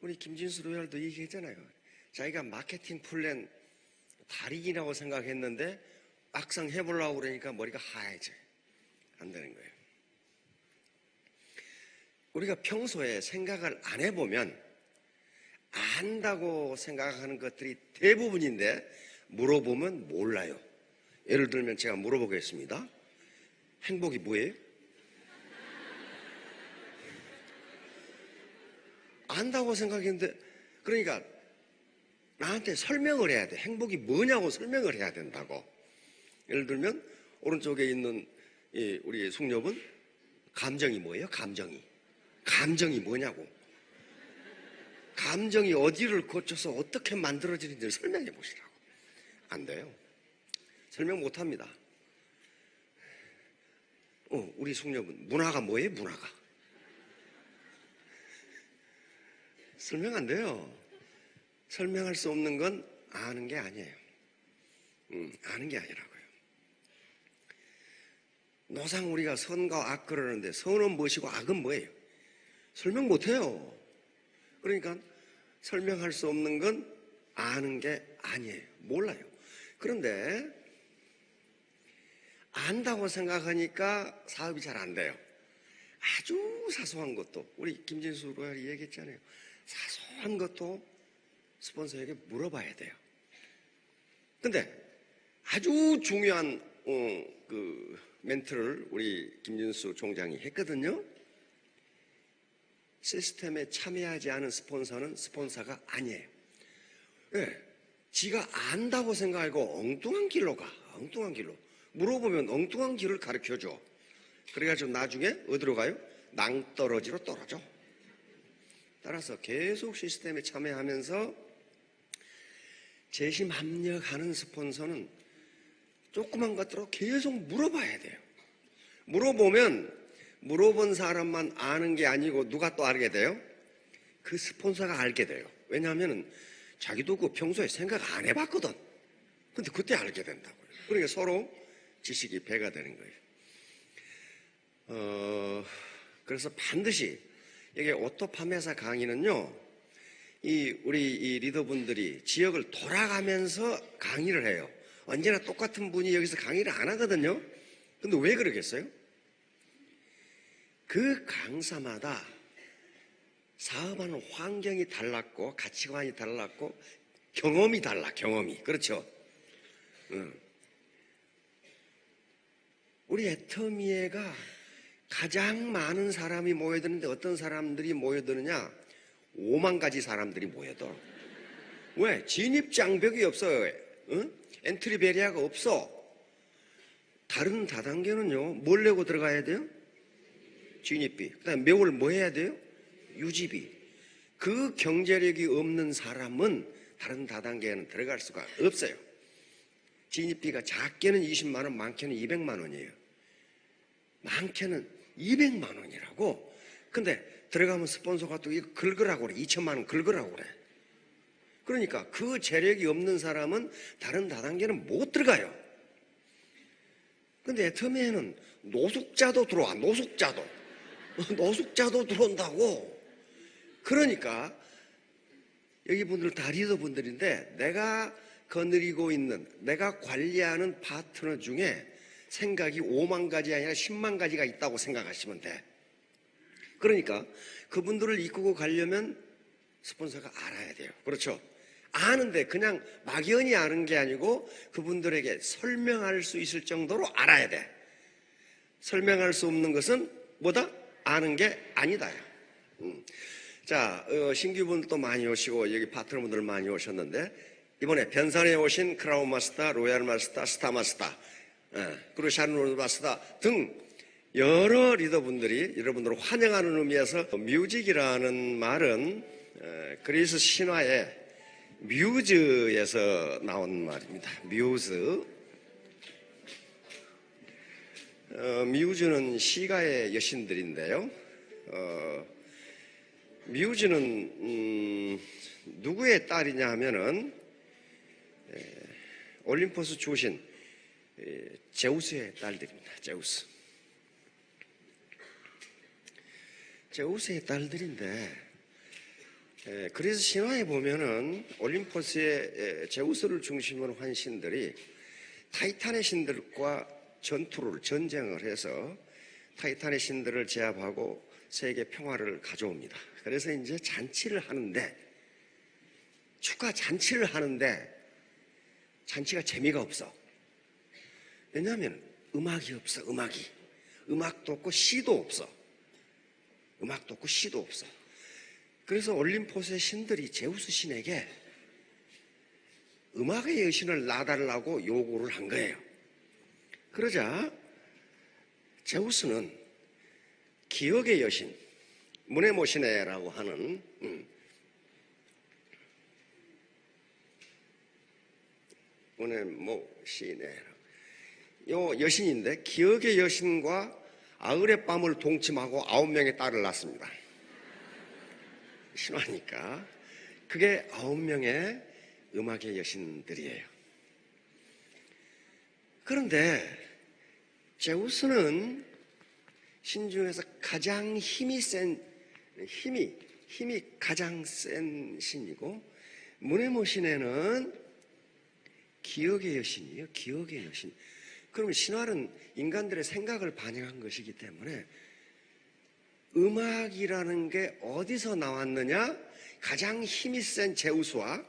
우리 김진수 로얄도 얘기했잖아요. 자기가 마케팅 플랜 달인이라고 생각했는데 막상 해보려고 그러니까 머리가 하얘져. 안 되는 거예요. 우리가 평소에 생각을 안 해보면 안다고 생각하는 것들이 대부분인데 물어보면 몰라요. 예를 들면 제가 물어보겠습니다. 행복이 뭐예요? 안다고 생각했는데, 그러니까 나한테 설명을 해야 돼. 행복이 뭐냐고 설명을 해야 된다고. 예를 들면 오른쪽에 있는 우리 숙녀분, 감정이 뭐예요? 감정이 뭐냐고. 감정이 어디를 거쳐서 어떻게 만들어지는지 설명해 보시라고. 안 돼요. 설명 못 합니다. 우리 숙녀분, 문화가 뭐예요? 문화가. 설명 안 돼요. 설명할 수 없는 건 아는 게 아니에요. 아는 게 아니라고요. 노상 우리가 선과 악 그러는데 선은 무엇이고 악은 뭐예요? 설명 못 해요. 그러니까 설명할 수 없는 건 아는 게 아니에요. 몰라요. 그런데 안다고 생각하니까 사업이 잘 안 돼요. 아주 사소한 것도, 우리 김진수 로얄이 얘기했잖아요. 사소한 것도 스폰서에게 물어봐야 돼요. 근데 아주 중요한 그 멘트를 우리 김진수 총장이 했거든요. 시스템에 참여하지 않은 스폰서는 스폰서가 아니에요. 네, 지가 안다고 생각하고 엉뚱한 길로 가. 엉뚱한 길로. 물어보면 엉뚱한 길을 가르쳐줘. 그래가지고 나중에 어디로 가요? 낭떠러지로 떨어져. 따라서 계속 시스템에 참여하면서 재심 합력하는 스폰서는 조그만 것들로 계속 물어봐야 돼요. 물어보면 물어본 사람만 아는 게 아니고 누가 또 알게 돼요? 그 스폰서가 알게 돼요. 왜냐하면 자기도 그 평소에 생각 안 해봤거든. 근데 그때 알게 된다고요. 그러니까 서로 지식이 배가 되는 거예요. 그래서 반드시 이게 오토 판매사 강의는요, 우리 이 리더분들이 지역을 돌아가면서 강의를 해요. 언제나 똑같은 분이 여기서 강의를 안 하거든요. 근데 왜 그러겠어요? 그 강사마다 사업하는 환경이 달랐고, 가치관이 달랐고, 경험이 달라, 경험이. 그렇죠? 우리 애터미에가 가장 많은 사람이 모여드는데 어떤 사람들이 모여드느냐? 5만 가지 사람들이 모여들어. 왜? 진입 장벽이 없어요. 엔트리 베리어가 없어. 다른 다단계는요, 뭘 내고 들어가야 돼요? 진입비. 그 다음에 매월 뭐 해야 돼요? 유지비. 그 경제력이 없는 사람은 다른 다단계에는 들어갈 수가 없어요. 진입비가 작게는 20만 원, 많게는 200만 원이에요. 많게는 200만 원이라고. 근데 들어가면 스폰서가 또 이거 긁으라고 그래. 2천만 원 긁으라고 그래. 그러니까 그 재력이 없는 사람은 다른 다단계는 못 들어가요. 근데 애터미에는 노숙자도 들어와. 노숙자도 들어온다고. 그러니까 여기 분들 다 리더분들인데 내가 거느리고 있는, 내가 관리하는 파트너 중에 생각이 5만 가지 아니라 10만 가지가 있다고 생각하시면 돼. 그러니까 그분들을 이끌고 가려면 스폰서가 알아야 돼요. 그렇죠? 아는데 그냥 막연히 아는 게 아니고 그분들에게 설명할 수 있을 정도로 알아야 돼. 설명할 수 없는 것은 뭐다? 아는 게 아니다. 자, 신규분들도 많이 오시고 여기 파트너분들 많이 오셨는데 이번에 변산에 오신 크라운 마스터, 로얄 마스터, 스타 마스터, 그리고 샤론 마스터 등 여러 리더분들이 여러분들을 환영하는 의미에서 뮤직이라는 말은 그리스 신화의 뮤즈에서 나온 말입니다. 뮤즈. 뮤즈는 시가의 여신들인데요. 뮤즈는 누구의 딸이냐 하면은 올림포스 주신 제우스의 딸들입니다. 제우스의 딸들인데 그래서 신화에 보면은 올림포스의 제우스를 중심으로 한 신들이 타이탄의 신들과 전쟁을 해서 타이탄의 신들을 제압하고 세계 평화를 가져옵니다. 그래서 이제 축하 잔치를 하는데 잔치가 재미가 없어. 왜냐하면 음악이 없어. 음악도 없고 시도 없어. 그래서 올림포스의 신들이 제우스 신에게 음악의 여신을 놔달라고 요구를 한 거예요. 그러자 제우스는 기억의 여신 무네모시네라고 하는 무네모시네 요 여신인데 기억의 여신과 아흐레 밤을 동침하고 9명의 딸을 낳습니다. 신화니까 그게 9명의 음악의 여신들이에요. 그런데 제우스는 신 중에서 가장 힘이 가장 센 신이고 무네모시네는 기억의 여신이에요. 기억의 여신. 그러면 신화는 인간들의 생각을 반영한 것이기 때문에 음악이라는 게 어디서 나왔느냐? 가장 힘이 센 제우스와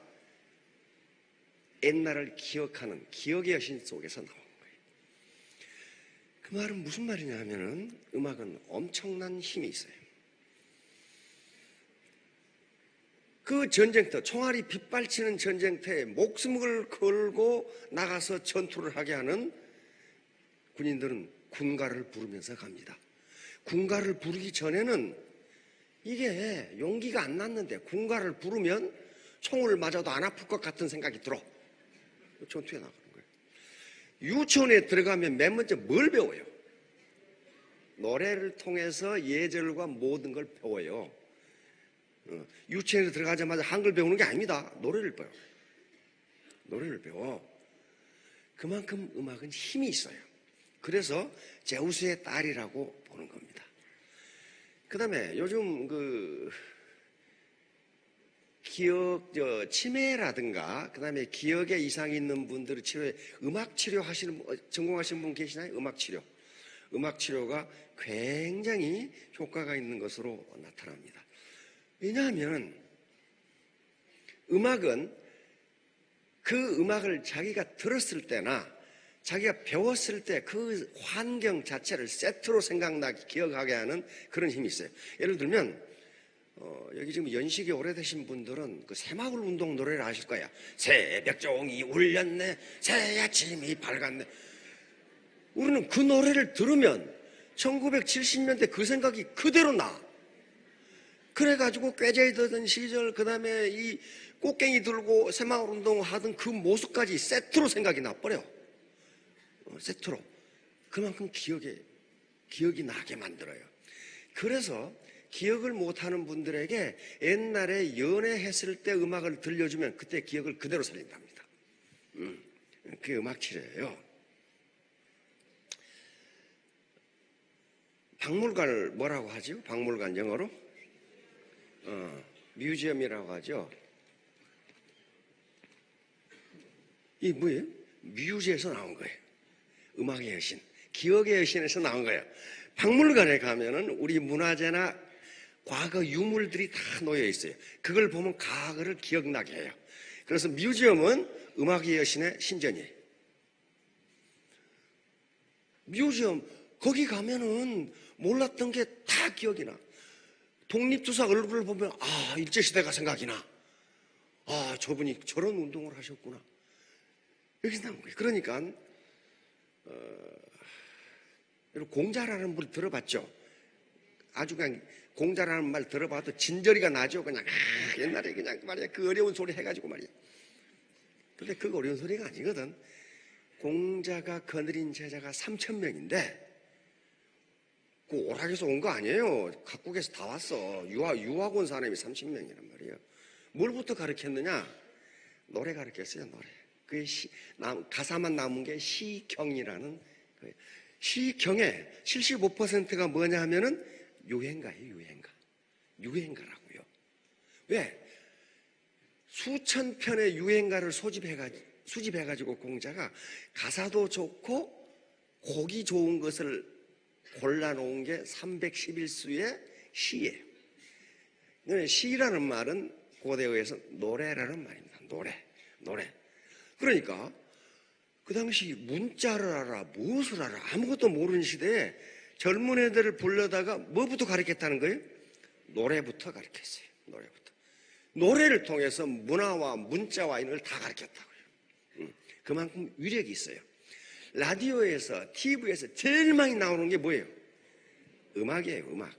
옛날을 기억하는 기억의 여신 속에서 나온 거예요. 그 말은 무슨 말이냐 하면은 음악은 엄청난 힘이 있어요. 그 전쟁터, 총알이 빗발치는 전쟁터에 목숨을 걸고 나가서 전투를 하게 하는 군인들은 군가를 부르면서 갑니다. 군가를 부르기 전에는 이게 용기가 안 났는데 군가를 부르면 총을 맞아도 안 아플 것 같은 생각이 들어. 전투에 나가는 거예요. 유치원에 들어가면 맨 먼저 뭘 배워요? 노래를 통해서 예절과 모든 걸 배워요. 유치원에 들어가자마자 한글 배우는 게 아닙니다. 노래를 배워. 그만큼 음악은 힘이 있어요. 그래서 제우스의 딸이라고 보는 겁니다. 그 다음에 요즘 치매라든가 그 다음에 기억에 이상이 있는 분들을 치료해 음악 치료 전공하시는 분 계시나요? 음악 치료가 굉장히 효과가 있는 것으로 나타납니다. 왜냐하면 음악은 그 음악을 자기가 들었을 때나 자기가 배웠을 때 그 환경 자체를 세트로 생각나게 기억하게 하는 그런 힘이 있어요. 예를 들면 여기 지금 연식이 오래되신 분들은 그 새마을 운동 노래를 아실 거야. 새벽종이 울렸네, 새 아침이 밝았네. 우리는 그 노래를 들으면 1970년대 그 생각이 그대로 나. 그래가지고 꾀제이 들던 시절, 그 다음에 이 꽃갱이 들고 새마을 운동 하던 그 모습까지 세트로 생각이 나버려. 세트로. 그만큼 기억이 나게 만들어요. 그래서 기억을 못하는 분들에게 옛날에 연애했을 때 음악을 들려주면 그때 기억을 그대로 살린답니다. 그게 음악 치료예요. 박물관을 뭐라고 하죠? 박물관 영어로? 뮤지엄이라고 하죠. 이 뭐예요? 뮤지에서 나온 거예요. 음악의 여신, 기억의 여신에서 나온 거예요. 박물관에 가면은 우리 문화재나 과거 유물들이 다 놓여 있어요. 그걸 보면 과거를 기억나게 해요. 그래서 뮤지엄은 음악의 여신의 신전이에요. 뮤지엄 거기 가면은 몰랐던 게 다 기억이 나. 독립투사 얼굴을 보면 일제시대가 생각이 나. 저분이 저런 운동을 하셨구나. 여기서 나온 거예요. 그러니까 공자라는 말 들어봤죠? 아주 그냥 공자라는 말 들어봐도 진저리가 나죠. 그냥 옛날에 그냥 말이야 그 어려운 소리 해가지고 말이야. 근데 그 어려운 소리가 아니거든. 공자가 거느린 제자가 3,000명인데 그 오락에서 온 거 아니에요. 각국에서 다 왔어. 유학 온 사람이 30명이란 말이에요. 뭘부터 가르쳤느냐? 노래 가르쳤어요. 노래. 그게 가사만 남은 게 시경이라는 거예요. 시경의 75%가 뭐냐 하면은 유행가예요. 유행가라고요. 왜? 수천 편의 유행가를 수집해가지고 공자가 가사도 좋고 곡이 좋은 것을 골라놓은 게 311수의 시예요. 시라는 말은 고대어에서 노래라는 말입니다. 노래. 그러니까 그 당시 문자를 알아, 무엇을 알아, 아무것도 모르는 시대에 젊은 애들을 불러다가 뭐부터 가르쳤다는 거예요? 노래부터 가르쳤어요. 노래를 통해서 문화와 문자와 이런 걸 다 가르쳤다고요. 그만큼 위력이 있어요. 라디오에서, TV에서 제일 많이 나오는 게 뭐예요? 음악이에요, 음악.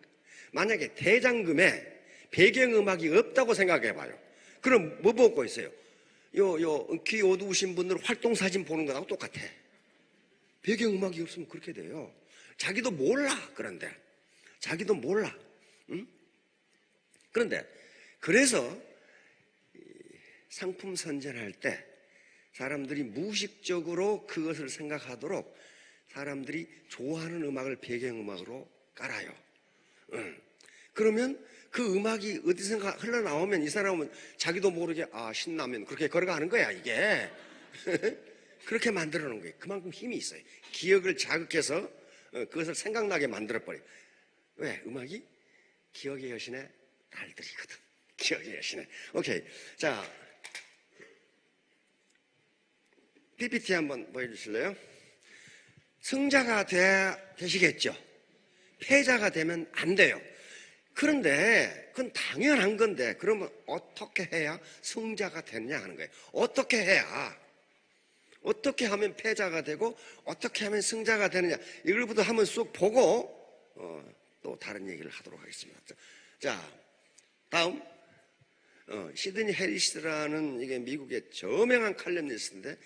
만약에 대장금에 배경음악이 없다고 생각해봐요. 그럼 뭐 보고 있어요? 귀 어두우신 분들 활동사진 보는 거하고 똑같아. 배경음악이 없으면 그렇게 돼요. 자기도 몰라. 그런데 자기도 몰라. 응? 그런데 그래서 상품 선전할 때 사람들이 무의식적으로 그것을 생각하도록 사람들이 좋아하는 음악을 배경음악으로 깔아요. 그러면 그 음악이 어디선가 흘러나오면 이 사람은 자기도 모르게 신나면 그렇게 걸어가는 거야 이게. 그렇게 만들어 놓은 거예요. 그만큼 힘이 있어요. 기억을 자극해서 그것을 생각나게 만들어버려요. 왜? 음악이 기억의 여신의 딸들이거든. 기억의 여신의. 오케이. 자, PPT 한번 보여주실래요? 승자가 되시겠죠? 패자가 되면 안 돼요. 그런데 그건 당연한 건데 그러면 어떻게 해야 승자가 되느냐 하는 거예요. 어떻게 해야, 어떻게 하면 패자가 되고 어떻게 하면 승자가 되느냐, 이걸부터 한번 쑥 보고 또 다른 얘기를 하도록 하겠습니다. 자, 다음 시드니 해리스라는 이게 미국의 저명한 칼럼니스트인데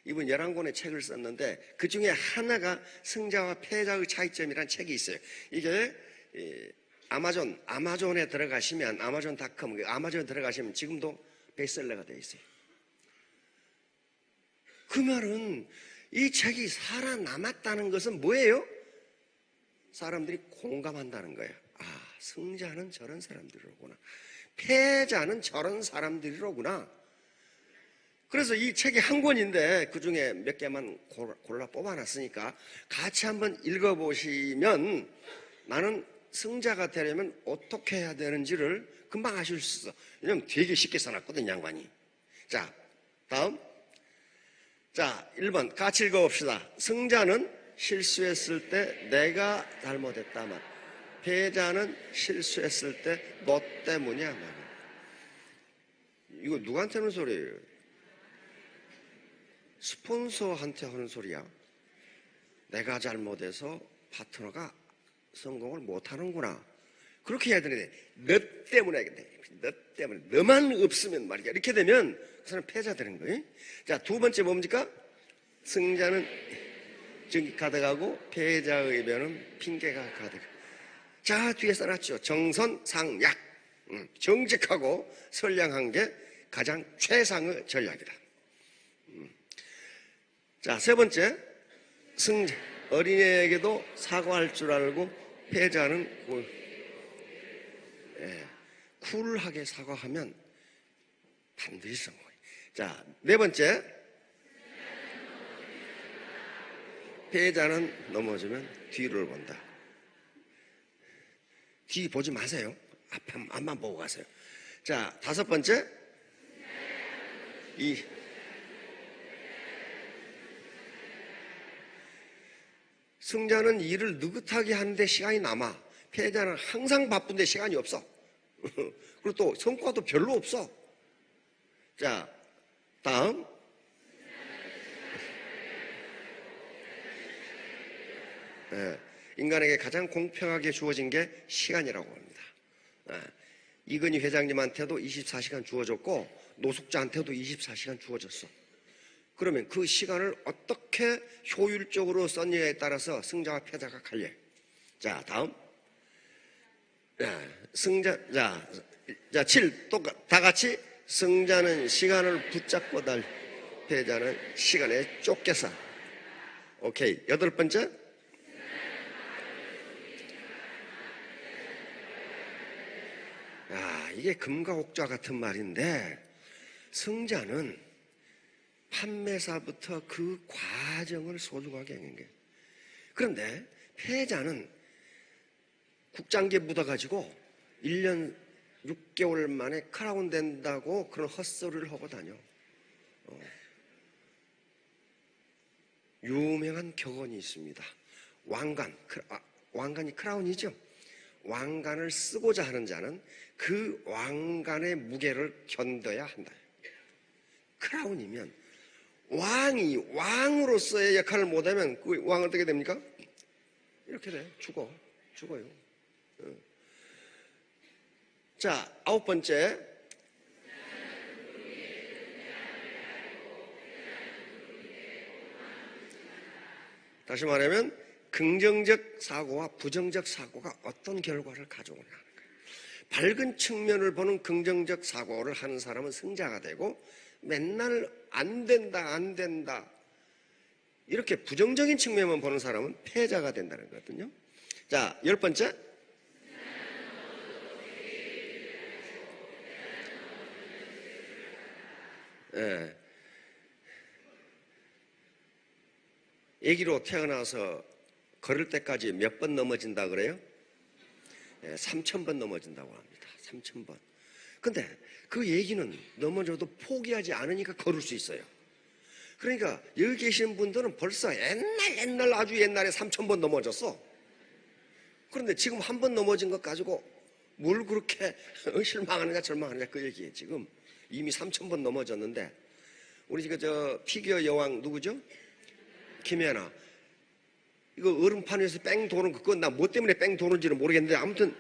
이분 11권의 책을 썼는데 그 중에 하나가 승자와 패자의 차이점이라는 책이 있어요. 이게 아마존에 들어가시면 아마존.com, 아마존에 들어가시면 지금도 베스트셀러가 되어 있어요. 그 말은 이 책이 살아남았다는 것은 뭐예요? 사람들이 공감한다는 거예요. 승자는 저런 사람들이로구나, 패자는 저런 사람들이로구나. 그래서 이 책이 한 권인데 그 중에 몇 개만 골라 뽑아놨으니까 같이 한번 읽어보시면 나는 승자가 되려면 어떻게 해야 되는지를 금방 아실 수 있어. 왜냐면 되게 쉽게 써놨거든, 양반이. 자, 다음. 자, 1번 같이 읽어봅시다. 승자는 실수했을 때 내가 잘못했다 말, 패자는 실수했을 때 너 때문이야 말. 이거 누구한테 하는 소리예요? 스폰서한테 하는 소리야. 내가 잘못해서 파트너가 성공을 못하는구나, 그렇게 해야 되는데 너 때문에, 너만 없으면 말이야, 이렇게 되면 그 사람 패자 되는 거예요. 자, 두 번째 뭡니까? 승자는 정이 가득하고 패자의 변은 핑계가 가득. 자, 뒤에 써놨죠. 정선상약. 정직하고 선량한 게 가장 최상의 전략이다. 자, 세 번째, 승자 어린애에게도 사과할 줄 알고 패자는 쿨하게 사과하면 반드시 성공해. 자, 네 번째, 패자는 넘어지면 뒤를 본다. 뒤 보지 마세요. 앞만 보고 가세요. 자, 다섯 번째, 승자는 일을 느긋하게 하는데 시간이 남아. 패자는 항상 바쁜데 시간이 없어. 그리고 또 성과도 별로 없어. 자, 다음. 인간에게 가장 공평하게 주어진 게 시간이라고 합니다. 이건희 회장님한테도 24시간 주어졌고 노숙자한테도 24시간 주어졌어. 그러면 그 시간을 어떻게 효율적으로 썼느냐에 따라서 승자와 패자가 갈려요. 자, 다음. 승자, 자, 7. 또 다 같이. 승자는 시간을 붙잡고 패자는 시간에 쫓겨서. 오케이. 여덟 번째. 이게 금과 옥좌 같은 말인데 승자는 판매사부터 그 과정을 소중하게 하는 거예요. 그런데 패자는 국장기에 묻어가지고 1년 6개월 만에 크라운 된다고 그런 헛소리를 하고 다녀. 유명한 격언이 있습니다. 왕관이 크라운이죠. 왕관을 쓰고자 하는 자는 그 왕관의 무게를 견뎌야 한다. 크라운이면 왕이 왕으로서의 역할을 못하면 그 왕 어떻게 됩니까? 이렇게 돼. 죽어요. 자, 9번째. 다시 말하면 긍정적 사고와 부정적 사고가 어떤 결과를 가져오냐 하는 거예요. 밝은 측면을 보는 긍정적 사고를 하는 사람은 승자가 되고, 맨날 안 된다 이렇게 부정적인 측면만 보는 사람은 패자가 된다는 거거든요. 자, 10번째. 아기로 태어나서 걸을 때까지 몇 번 넘어진다 그래요? 3,000번 넘어진다고 합니다. 3,000번. 근데 그 얘기는 넘어져도 포기하지 않으니까 걸을 수 있어요. 그러니까 여기 계시는 분들은 벌써 옛날 아주 옛날에 3,000번 넘어졌어. 그런데 지금 한 번 넘어진 것 가지고 뭘 그렇게 실망하느냐 절망하느냐 그 얘기예요. 지금 이미 3,000번 넘어졌는데, 우리 지금 저 피겨 여왕 누구죠? 김연아. 이거 얼음판 위에서 뺑 도는 그건 나 뭐 때문에 뺑 도는지는 모르겠는데, 아무튼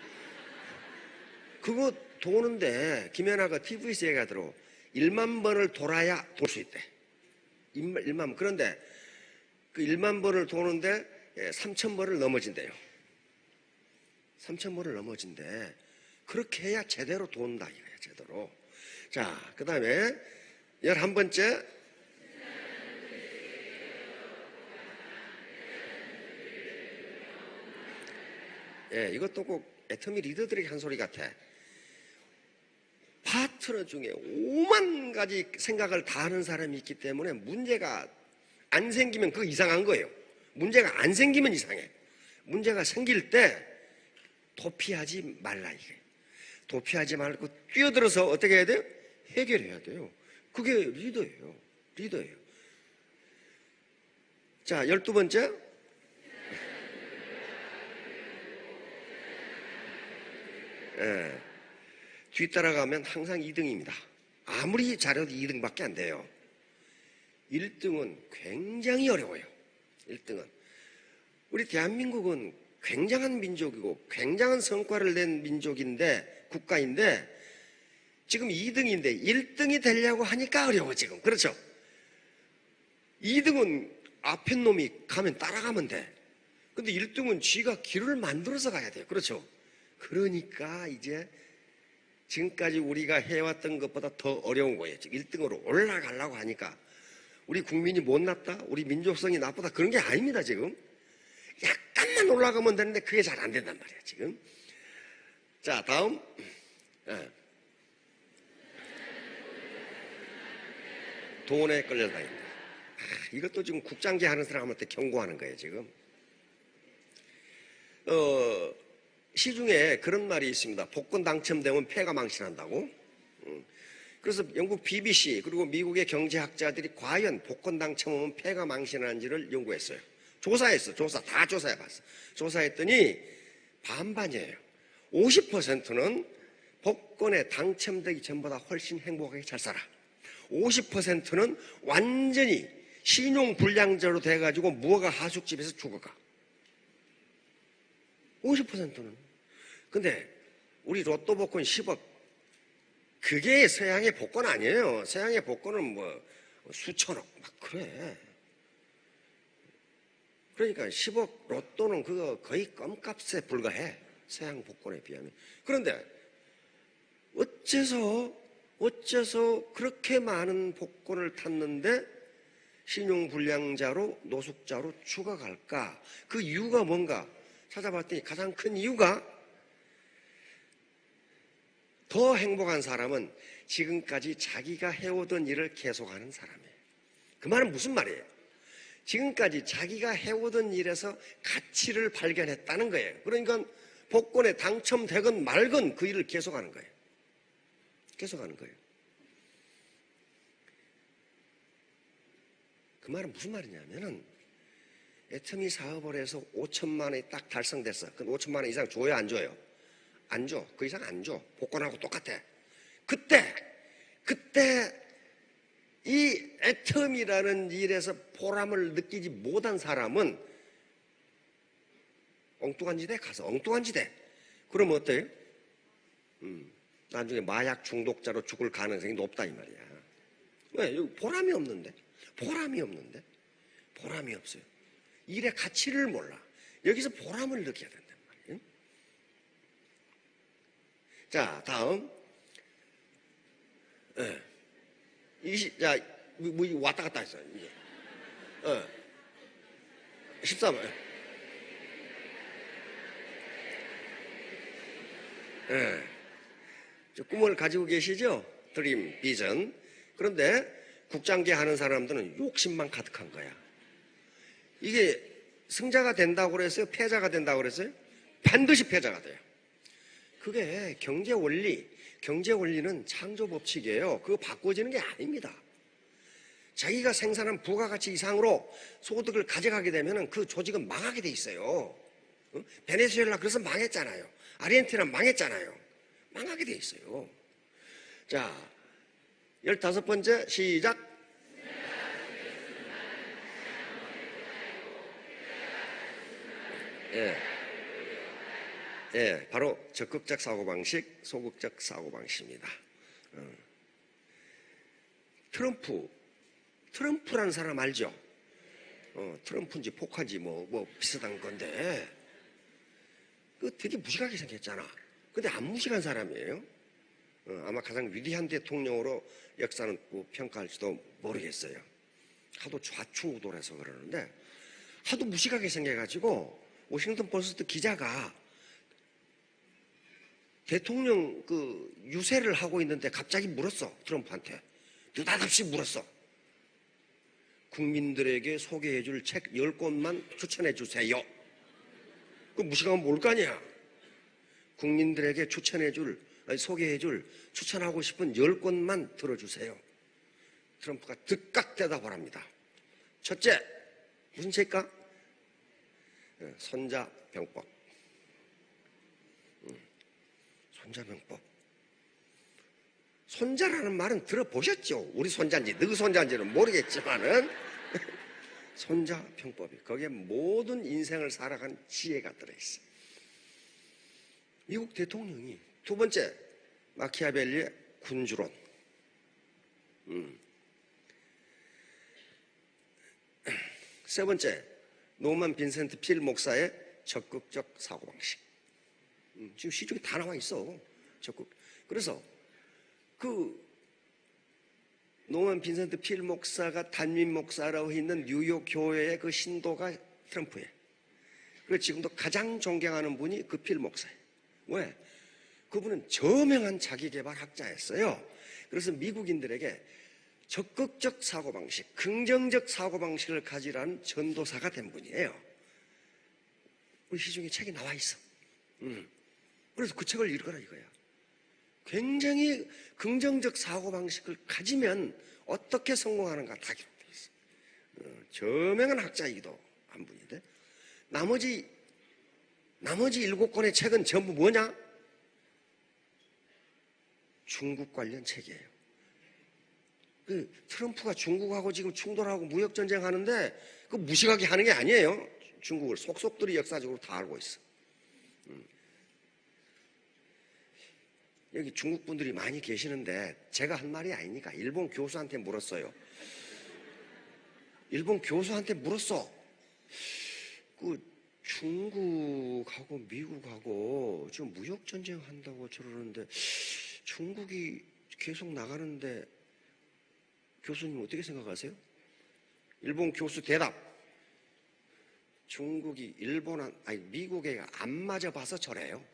그거 도는데 김연아가 TV에서 얘기하더라고. 1만 번을 돌아야 돌 수 있대. 1만 번. 그런데 그 1만 번을 도는데 3,000번을 넘어진대요. 3,000번을 넘어진대. 그렇게 해야 제대로 돈다 이거야, 제대로. 자, 그 다음에 11번째. 이것도 꼭 애터미 리더들에게 한 소리 같아. 파트너 중에 5만 가지 생각을 다 하는 사람이 있기 때문에 문제가 안 생기면 그거 이상한 거예요. 문제가 안 생기면 이상해. 문제가 생길 때 도피하지 말라 이게. 도피하지 말고 뛰어들어서 어떻게 해야 돼요? 해결해야 돼요. 그게 리더예요. 자, 12번째. 뒤따라가면 항상 2등입니다. 아무리 잘해도 2등밖에 안 돼요. 1등은 굉장히 어려워요. 1등은. 우리 대한민국은 굉장한 민족이고 굉장한 성과를 낸 민족인데, 국가인데, 지금 2등인데 1등이 되려고 하니까 어려워 지금. 그렇죠? 2등은 앞에 놈이 가면 따라가면 돼. 근데 1등은 쥐가 길을 만들어서 가야 돼요. 그렇죠? 그러니까 이제 지금까지 우리가 해왔던 것보다 더 어려운 거예요. 1등으로 올라가려고 하니까 우리 국민이 못났다, 우리 민족성이 나쁘다 그런 게 아닙니다. 지금 약간만 올라가면 되는데 그게 잘 안 된단 말이야 지금. 자, 다음. 돈에 끌려다닌다. 이것도 지금 국장기 하는 사람한테 경고하는 거예요 지금. 시중에 그런 말이 있습니다. 복권 당첨되면 패가 망신한다고. 그래서 영국 BBC 그리고 미국의 경제학자들이 과연 복권 당첨하면 패가 망신하는지를 연구했어요. 조사했어. 다 조사해봤어. 조사했더니 반반이에요. 50%는 복권에 당첨되기 전보다 훨씬 행복하게 잘 살아. 50%는 완전히 신용불량자로 돼가지고 무허가 하숙집에서 죽어가. 50%는. 근데 우리 로또 복권 10억, 그게 서양의 복권 아니에요. 서양의 복권은 뭐 수천억 막 그래. 그러니까 10억 로또는 그거 거의 껌값에 불과해. 서양 복권에 비하면. 그런데 어째서 그렇게 많은 복권을 탔는데 신용불량자로 노숙자로 죽어갈까? 그 이유가 뭔가 찾아봤더니 가장 큰 이유가, 더 행복한 사람은 지금까지 자기가 해오던 일을 계속하는 사람이에요. 그 말은 무슨 말이에요? 지금까지 자기가 해오던 일에서 가치를 발견했다는 거예요. 그러니까 복권에 당첨되건 말건 그 일을 계속하는 거예요. 계속하는 거예요. 그 말은 무슨 말이냐면은 애터미 사업을 해서 5천만 원이 딱 달성됐어. 그럼 5천만 원 이상 줘요, 안 줘요? 안 줘. 그 이상 안 줘. 복권하고 똑같아. 그때 이 애터미라는 일에서 보람을 느끼지 못한 사람은 엉뚱한 지대 가서 엉뚱한 지대. 그러면 어때요? 나중에 마약 중독자로 죽을 가능성이 높다 이 말이야. 왜? 여기 보람이 없는데. 보람이 없어요. 일의 가치를 몰라. 여기서 보람을 느껴야 된단 말이에요. 자, 다음. 자, 뭐 왔다 갔다 했어요. 13번. 꿈을 가지고 계시죠? 드림, 비전. 그런데 국장계 하는 사람들은 욕심만 가득한 거야. 이게 승자가 된다고 그랬어요? 패자가 된다고 그랬어요? 반드시 패자가 돼요. 그게 경제 원리는 창조 법칙이에요. 그거 바꿔지는 게 아닙니다. 자기가 생산한 부가가치 이상으로 소득을 가져가게 되면 그 조직은 망하게 돼 있어요. 베네수엘라 그래서 망했잖아요. 아르헨티나 망했잖아요. 망하게 돼 있어요. 자, 15번째 시작. 바로 적극적 사고방식, 소극적 사고방식입니다. 트럼프라는 사람 알죠? 트럼프인지 폭한지 뭐 비슷한 건데, 그 되게 무식하게 생겼잖아. 근데 안 무식한 사람이에요. 아마 가장 위대한 대통령으로 역사는 평가할지도 모르겠어요. 하도 좌충우돌해서 그러는데, 하도 무식하게 생겨가지고 워싱턴 포스트 기자가 대통령 유세를 하고 있는데 갑자기 물었어. 트럼프한테 느닷없이 물었어. 국민들에게 소개해줄 책 10권만 추천해주세요. 그 무식하면 뭘 거냐? 국민들에게 소개해줄 추천하고 싶은 10권만 들어주세요. 트럼프가 즉각 대답을 합니다. 첫째, 무슨 책일까? 손자병법. 손자병법. 손자라는 말은 들어보셨죠? 우리 손자인지 너희 손자인지는 모르겠지만은 손자병법이 거기에 모든 인생을 살아간 지혜가 들어있어. 미국 대통령이 두 번째 마키아벨리의 군주론. 세 번째 노만 빈센트 필 목사의 적극적 사고방식. 지금 시중에 다 나와 있어. 그래서 노만 빈센트 필 목사가 단임 목사라고 있는 뉴욕 교회의 그 신도가 트럼프예요. 그리고 지금도 가장 존경하는 분이 그 필 목사예요. 왜? 그분은 저명한 자기개발 학자였어요. 그래서 미국인들에게 적극적 사고방식, 긍정적 사고방식을 가지라는 전도사가 된 분이에요. 우리 시중에 책이 나와 있어. 그래서 그 책을 읽어라 이거야. 굉장히 긍정적 사고방식을 가지면 어떻게 성공하는가 다 기록되어 있어. 저명한 학자이기도 한 분인데 나머지 7권의 책은 전부 뭐냐? 중국 관련 책이에요. 트럼프가 중국하고 지금 충돌하고 무역전쟁 하는데 그 무식하게 하는 게 아니에요. 중국을 속속들이 역사적으로 다 알고 있어. 여기 중국 분들이 많이 계시는데 제가 한 말이 아니니까 일본 교수한테 물었어요. 일본 교수한테 물었어. 중국하고 미국하고 지금 무역전쟁 한다고 저러는데 중국이 계속 나가는데 교수님 어떻게 생각하세요? 일본 교수 대답. 중국이 미국에 안 맞아봐서 저래요.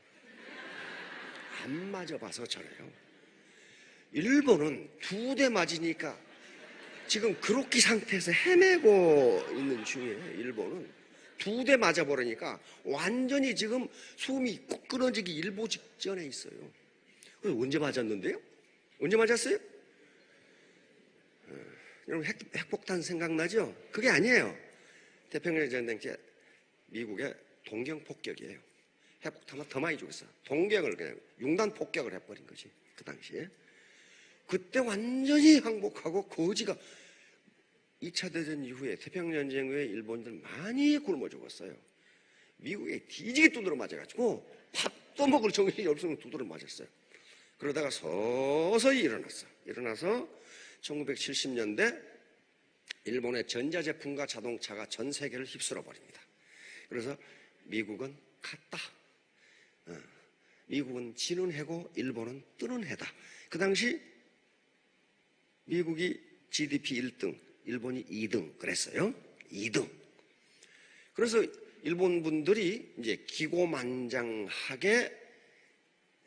안 맞아봐서 저래요. 일본은 2대 맞으니까 지금 그로키 상태에서 헤매고 있는 중이에요. 일본은 2대 맞아버리니까 완전히 지금 숨이 꼭 끊어지기 일보 직전에 있어요. 그래서 언제 맞았는데요? 언제 맞았어요? 여러분 핵폭탄 생각나죠? 그게 아니에요. 태평양 전쟁 때 미국의 동경 폭격이에요. 핵폭탄만 더 많이 죽였어. 동경을 그냥 융단 폭격을 해버린 거지. 그 당시에. 그때 완전히 항복하고 거지가 2차 대전 이후에 태평양 전쟁 후에 일본들 많이 굶어 죽었어요. 미국에 뒤지게 두드러 맞아가지고 밥도 먹을 정신이 없으면 두드러 맞았어요. 그러다가 서서히 일어나서 1970년대 일본의 전자제품과 자동차가 전 세계를 휩쓸어 버립니다. 그래서 미국은 갔다. 미국은 지는 해고 일본은 뜨는 해다. 그 당시 미국이 GDP 1등, 일본이 2등 그랬어요. 2등. 그래서 일본 분들이 이제 기고만장하게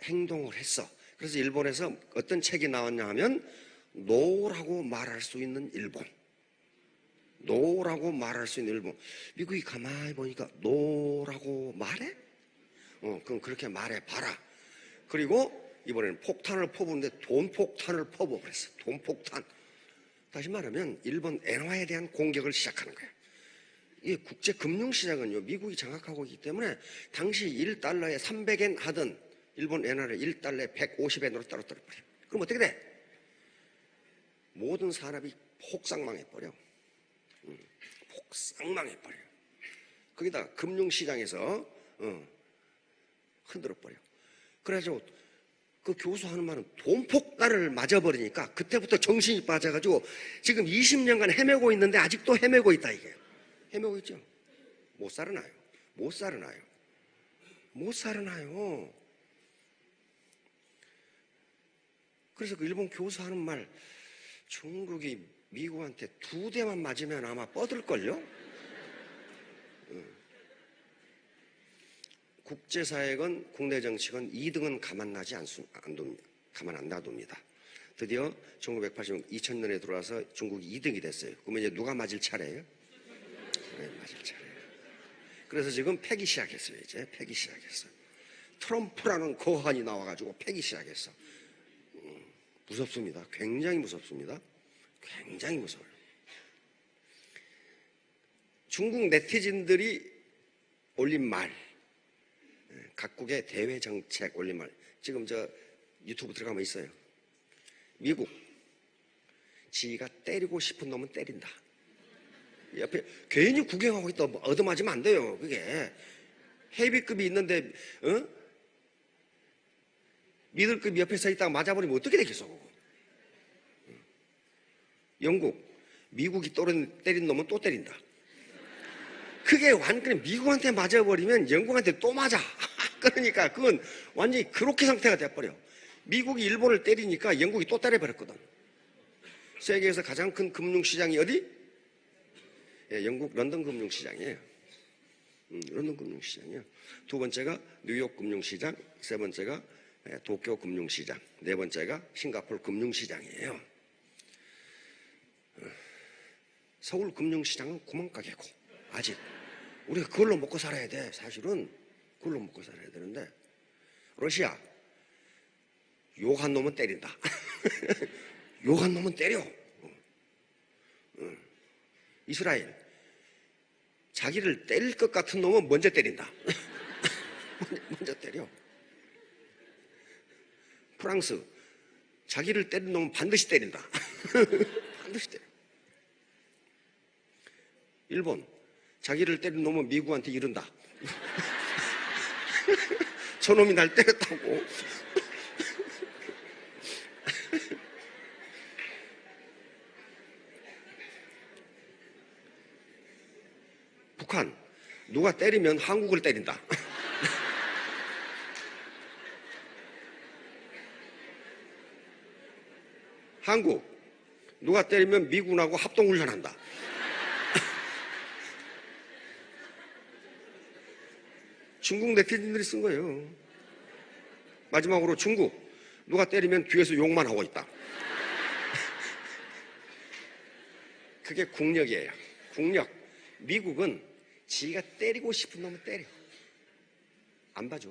행동을 했어. 그래서 일본에서 어떤 책이 나왔냐 하면 노라고 말할 수 있는 일본. 노라고 말할 수 있는 일본. 미국이 가만히 보니까 노라고 말해? 그럼 그렇게 말해봐라. 그리고 이번에는 폭탄을 퍼부는데 돈폭탄을 퍼부어버렸어. 돈폭탄. 다시 말하면 일본 엔화에 대한 공격을 시작하는 거예요. 이 국제금융시장은요, 미국이 장악하고 있기 때문에 당시 1달러에 300엔 하던 일본 엔화를 1달러에 150엔으로 떨어뜨려버려요. 그럼 어떻게 돼? 모든 산업이 폭삭망해버려. 폭삭망해버려. 거기다 금융시장에서 흔들어버려. 그래가지고 그 교수 하는 말은 돈폭탄을 맞아버리니까 그때부터 정신이 빠져가지고 지금 20년간 헤매고 있는데 아직도 헤매고 있다 이게. 헤매고 있죠. 못 살아나요. 못 살아나요. 못 살아나요. 그래서 그 일본 교수 하는 말, 중국이 미국한테 2대만 맞으면 아마 뻗을걸요? 국제사회건 국내 정치건 2등은 가만 안 놔둡니다. 드디어 1980년 2000년에 들어와서 중국이 2등이 됐어요. 그러면 이제 누가 맞을 차례예요? 네, 맞을 차례예요. 그래서 지금 패기 시작했어요. 이제 패기 시작했어요. 트럼프라는 거한이 나와가지고 패기 시작했어. 무섭습니다. 굉장히 무섭습니다. 굉장히 무서워요. 중국 네티즌들이 올린 말, 각국의 대외 정책 올린 말, 지금 저 유튜브 들어가면 있어요. 미국, 지가 때리고 싶은 놈은 때린다. 옆에 괜히 구경하고 있다 얻어맞으면 안 돼요. 그게 헤비급이 있는데 미들급 옆에 서 있다가 맞아버리면 어떻게 되겠어 그거. 영국, 미국이 때린 놈은 또 때린다. 그게 완전히 미국한테 맞아버리면 영국한테 또 맞아. 그러니까 그건 완전히 그렇게 상태가 돼버려. 미국이 일본을 때리니까 영국이 또 때려버렸거든. 세계에서 가장 큰 금융시장이 어디? 예, 영국 런던 금융시장이에요. 런던 금융시장이에요. 두 번째가 뉴욕 금융시장, 세 번째가 도쿄 금융시장, 네 번째가 싱가포르 금융시장이에요. 서울 금융시장은 구멍가게고 아직 우리가 그걸로 먹고 살아야 돼. 사실은 그걸로 먹고 살아야 되는데 러시아 욕한 놈은 때린다. 욕한 놈은 때려. 이스라엘 자기를 때릴 것 같은 놈은 먼저 때린다. 먼저 때려. 프랑스 자기를 때린 놈은 반드시 때린다. 반드시 때려. 일본 자기를 때린 놈은 미국한테 이른다. 저놈이 날 때렸다고. 북한 누가 때리면 한국을 때린다. 한국 누가 때리면 미군하고 합동훈련한다. 중국 네티즌들이 쓴 거예요. 마지막으로 중국 누가 때리면 뒤에서 욕만 하고 있다. 그게 국력이에요. 국력. 미국은 지가 때리고 싶은 놈은 때려. 안 봐줘.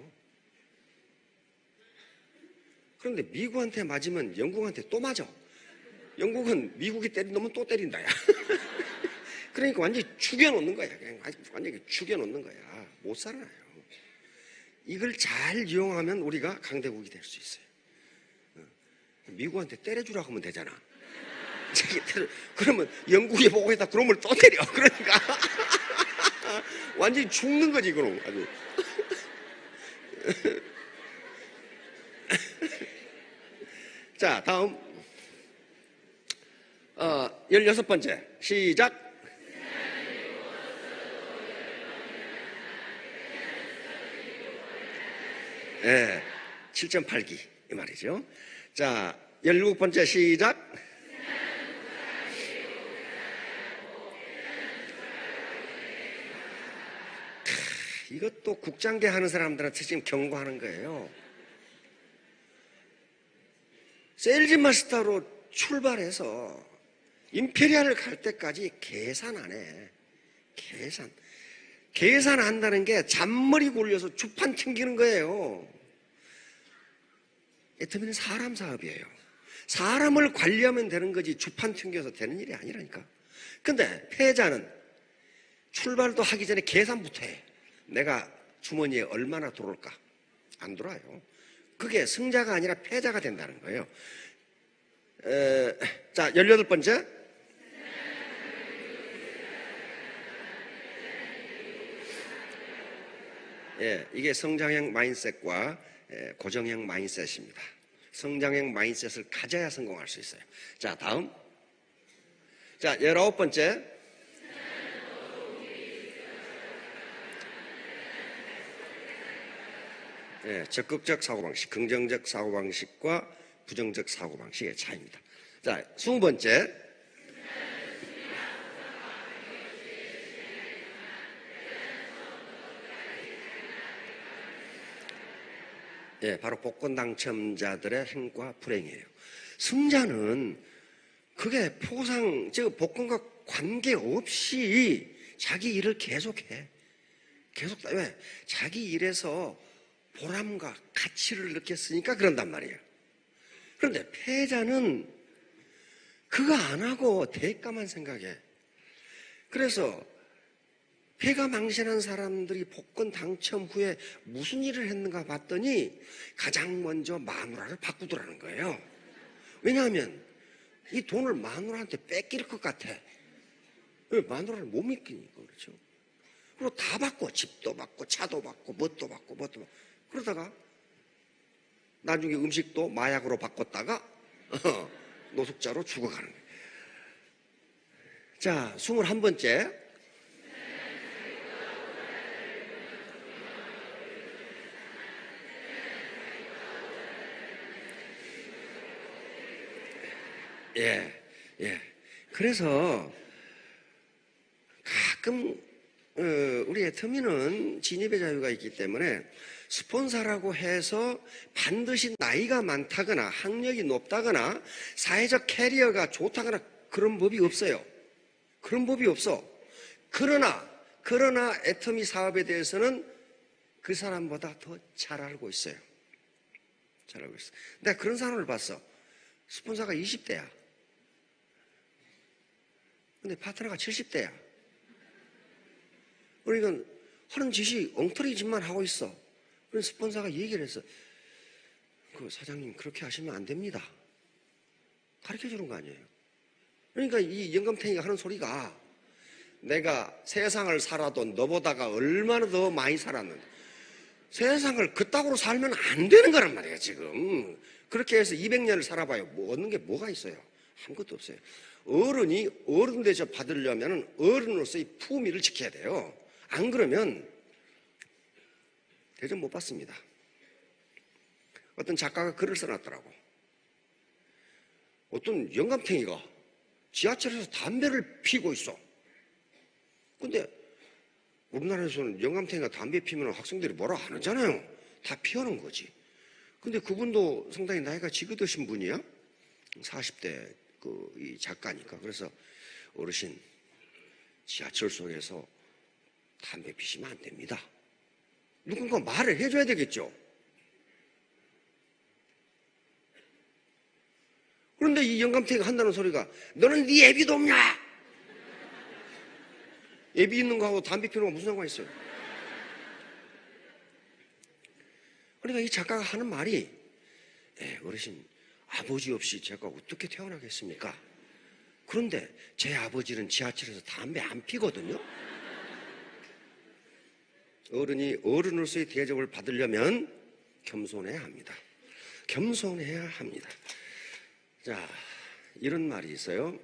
그런데 미국한테 맞으면 영국한테 또 맞아. 영국은 미국이 때린 놈은 또 때린다. 야. 그러니까 완전히 죽여놓는 거야. 그냥 완전히 죽여놓는 거야. 못 살아요. 이걸 잘 이용하면 우리가 강대국이 될 수 있어요. 미국한테 때려주라고 하면 되잖아. 그러면 영국이 보고 있다 그놈을 또 때려. 그러니까 완전히 죽는 거지 그럼. 아주. 자, 다음 16번째 시작. 네, 7.8기 이 말이죠. 자, 17번째 시작. 이것도 국장대 하는 사람들한테 지금 경고하는 거예요. 세일즈 마스터로 출발해서 임페리얼을 갈 때까지 계산 안 해. 계산한다는 게 잔머리 굴려서 주판 튕기는 거예요. 애터미는 사람 사업이에요. 사람을 관리하면 되는 거지 주판 튕겨서 되는 일이 아니라니까. 근데 패자는 출발도 하기 전에 계산부터 해. 내가 주머니에 얼마나 들어올까? 안 들어와요. 그게 승자가 아니라 패자가 된다는 거예요. 자, 18번째. 예, 이게 성장형 마인셋과 고정형 마인셋입니다. 성장형 마인셋을 가져야 성공할 수 있어요. 자, 다음. 자, 19번째. 예, 적극적 사고방식, 긍정적 사고방식과 부정적 사고방식의 차이입니다. 자, 20번째. 예, 바로 복권 당첨자들의 행과 불행이에요. 승자는 그게 복권과 관계없이 자기 일을 계속해. 왜? 자기 일에서 보람과 가치를 느꼈으니까 그런단 말이에요. 그런데 패자는 그거 안 하고 대가만 생각해. 그래서 패가 망신한 사람들이 복권 당첨 후에 무슨 일을 했는가 봤더니 가장 먼저 마누라를 바꾸더라는 거예요. 왜냐하면 이 돈을 마누라한테 뺏길 것 같아. 마누라를 못 믿기니까 그렇죠. 그리고 다 바꿔. 집도 바꿔, 차도 바꿔, 뭣도 바꿔. 그러다가 나중에 음식도 마약으로 바꿨다가 노숙자로 죽어가는 거예요. 자, 21번째. 예. 그래서 가끔 우리 애터미는 진입의 자유가 있기 때문에 스폰서라고 해서 반드시 나이가 많다거나 학력이 높다거나 사회적 캐리어가 좋다거나 그런 법이 없어요. 그런 법이 없어. 그러나 애터미 사업에 대해서는 그 사람보다 더 잘 알고 있어요. 내가 그런 사람을 봤어. 스폰서가 20대야. 근데 파트너가 70대야. 그러니까 하는 짓이 엉터리 짓만 하고 있어. 그래서 스폰서가 얘기를 했어. 그 사장님 그렇게 하시면 안 됩니다. 가르쳐 주는 거 아니에요. 그러니까 이 영감탱이가 하는 소리가 내가 세상을 살아도 너보다가 얼마나 더 많이 살았는데 세상을 그따구로 살면 안 되는 거란 말이에요 지금. 그렇게 해서 200년을 살아봐요. 뭐 얻는 게 뭐가 있어요? 아무것도 없어요. 어른이 어른 대접 받으려면 어른으로서의 품위를 지켜야 돼요. 안 그러면 대접 못 받습니다. 어떤 작가가 글을 써놨더라고. 어떤 영감탱이가 지하철에서 담배를 피고 있어. 근데 우리나라에서는 영감탱이가 담배 피면 학생들이 뭐라 안 하잖아요. 다 피하는 거지. 근데 그분도 상당히 나이가 지긋으신 분이야. 40대 이 작가니까. 그래서 어르신, 지하철 속에서 담배 피시면 안 됩니다. 누군가 말을 해줘야 되겠죠. 그런데 이 영감탱이가 한다는 소리가, 너는 네 애비도 없냐? 애비 있는 거하고 담배 피우는 거 무슨 상관이 있어요? 그러니까 이 작가가 하는 말이, 어르신, 아버지 없이 제가 어떻게 태어나겠습니까? 그런데 제 아버지는 지하철에서 담배 안 피거든요. 어른이 어른으로서의 대접을 받으려면 겸손해야 합니다. 겸손해야 합니다. 자, 이런 말이 있어요.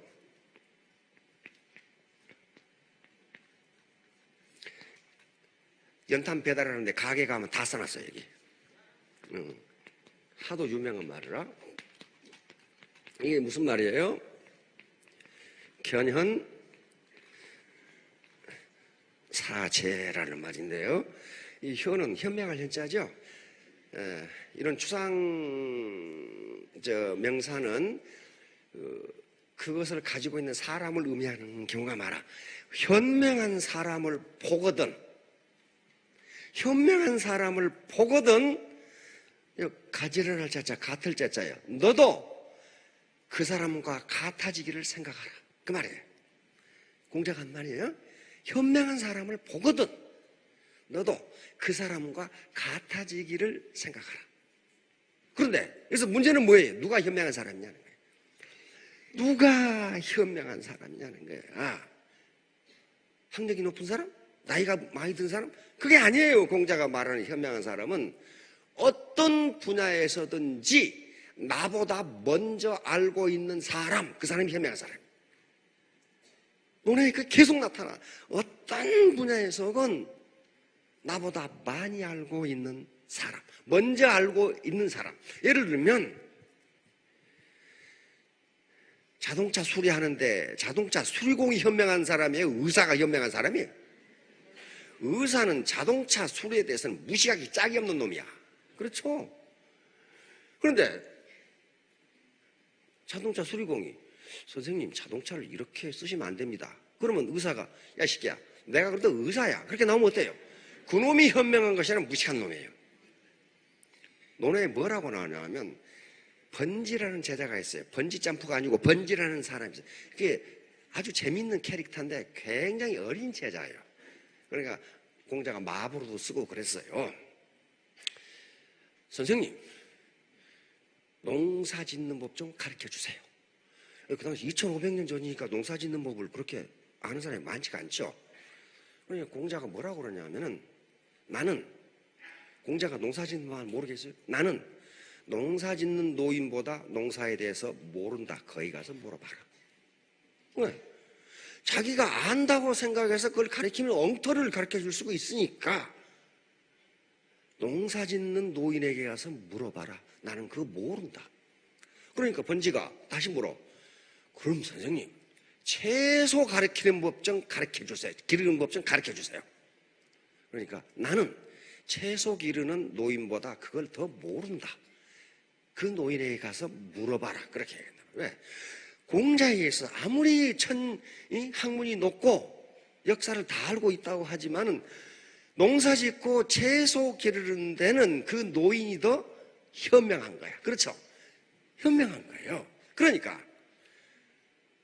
연탄 배달하는데 가게 가면 다 써놨어요, 여기. 하도 유명한 말이라. 이게 무슨 말이에요? 견현 사제라는 말인데요. 이 현은 현명할 현자죠. 이런 추상 명사는 그것을 가지고 있는 사람을 의미하는 경우가 많아. 현명한 사람을 보거든, 현명한 사람을 보거든, 가지런할 자자, 같을 자자예요. 너도 그 사람과 같아지기를 생각하라, 그 말이에요. 공자가 한 말이에요. 현명한 사람을 보거든 너도 그 사람과 같아지기를 생각하라. 그런데 그래서 문제는 뭐예요? 누가 현명한 사람이냐는 거예요. 누가 현명한 사람이냐는 거예요. 학력이 높은 사람? 나이가 많이 든 사람? 그게 아니에요. 공자가 말하는 현명한 사람은 어떤 분야에서든지 나보다 먼저 알고 있는 사람, 그 사람이 현명한 사람이에요. 눈에 계속 나타나. 어떤 분야에서건 나보다 많이 알고 있는 사람, 먼저 알고 있는 사람. 예를 들면 자동차 수리하는데 자동차 수리공이 현명한 사람이에요? 의사가 현명한 사람이에요? 의사는 자동차 수리에 대해서는 무시하기 짝이 없는 놈이야. 그렇죠? 그런데 자동차 수리공이, 선생님 자동차를 이렇게 쓰시면 안 됩니다. 그러면 의사가, 야 시끼야, 내가 그래도 의사야, 그렇게 나오면 어때요? 그놈이 현명한 것이 아니라 무식한 놈이에요. 논어에 뭐라고 나오냐면 번지라는 제자가 있어요. 번지 점프가 아니고 번지라는 사람이 있어요. 그게 아주 재밌는 캐릭터인데 굉장히 어린 제자예요. 그러니까 공자가 마법으로도 쓰고 그랬어요. 선생님, 농사 짓는 법 좀 가르쳐 주세요. 그 당시 2500년 전이니까 농사 짓는 법을 그렇게 아는 사람이 많지가 않죠. 그러니까 공자가 뭐라고 그러냐면은, 나는, 공자가 농사 짓는 말 모르겠어요? 나는 농사 짓는 노인보다 농사에 대해서 모른다. 거기 가서 물어봐라. 왜? 자기가 안다고 생각해서 그걸 가르치면 엉터리를 가르쳐 줄 수가 있으니까 농사 짓는 노인에게 가서 물어봐라. 나는 그거 모른다. 그러니까 번지가 다시 물어. 그럼 선생님, 채소 가르치는 법 좀 가르쳐 주세요. 기르는 법 좀 가르쳐 주세요. 그러니까 나는 채소 기르는 노인보다 그걸 더 모른다. 그 노인에게 가서 물어봐라. 그렇게 얘기한다. 왜? 공자에 의해서 아무리 학문이 높고 역사를 다 알고 있다고 하지만은 농사 짓고 채소 기르는 데는 그 노인이 더 현명한 거야. 그렇죠? 현명한 거예요. 그러니까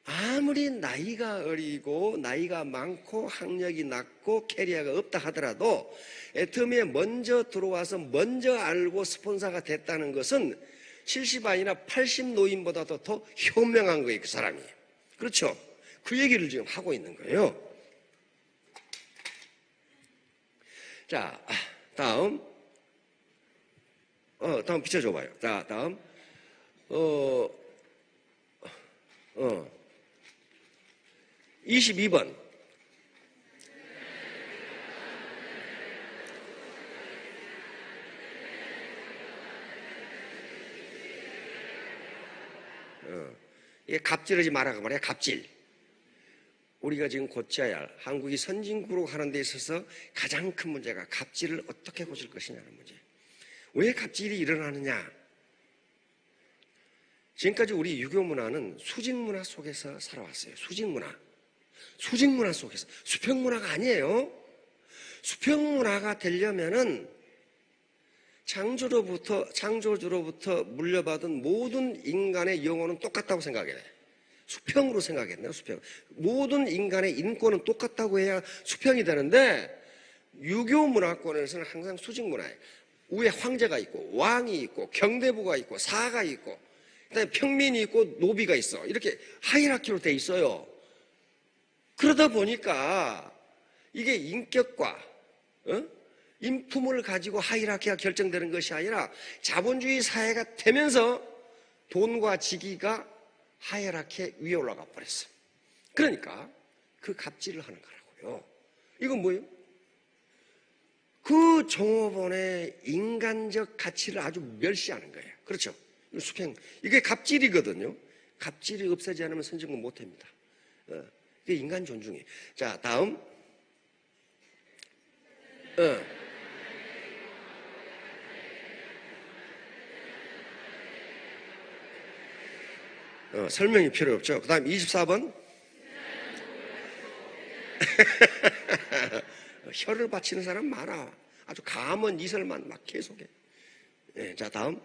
아무리 나이가 어리고 나이가 많고 학력이 낮고 캐리어가 없다 하더라도 애터미에 먼저 들어와서 먼저 알고 스폰서가 됐다는 것은 70 아니라 80 노인보다도 더 현명한 거예요. 그 사람이. 그렇죠? 그 얘기를 지금 하고 있는 거예요. 자, 다음 다음 비춰줘봐요. 자, 다음 22번. 이게 갑질하지 말라고 말이야. 갑질. 우리가 지금 고쳐야 할, 한국이 선진국으로 가는 데 있어서 가장 큰 문제가 갑질을 어떻게 고칠 것이냐는 문제. 왜 갑질이 일어나느냐? 지금까지 우리 유교 문화는 수직 문화 속에서 살아왔어요. 수직 문화. 수직 문화 속에서. 수평 문화가 아니에요. 수평 문화가 되려면은 창조주로부터 물려받은 모든 인간의 영혼은 똑같다고 생각해야 돼. 수평으로 생각했네요. 수평. 모든 인간의 인권은 똑같다고 해야 수평이 되는데 유교 문화권에서는 항상 수직 문화예요. 위에 황제가 있고 왕이 있고 경대부가 있고 사가 있고 그다음에 평민이 있고 노비가 있어. 이렇게 하이라키로 돼 있어요. 그러다 보니까 이게 인격과 인품을 가지고 하이라키가 결정되는 것이 아니라 자본주의 사회가 되면서 돈과 직위가 하이라키 위에 올라가 버렸어. 그러니까 그 갑질을 하는 거라고요. 이건 뭐예요? 그 종업원의 인간적 가치를 아주 멸시하는 거예요. 그렇죠? 수평. 이게 갑질이거든요. 갑질이 없애지 않으면 선진국 못합니다. 이게 인간 존중이에요. 자, 다음. 설명이 필요 없죠. 그 다음 24번. 혀를 바치는 사람 많아. 아주 감언 이설만 막 계속해. 자, 다음.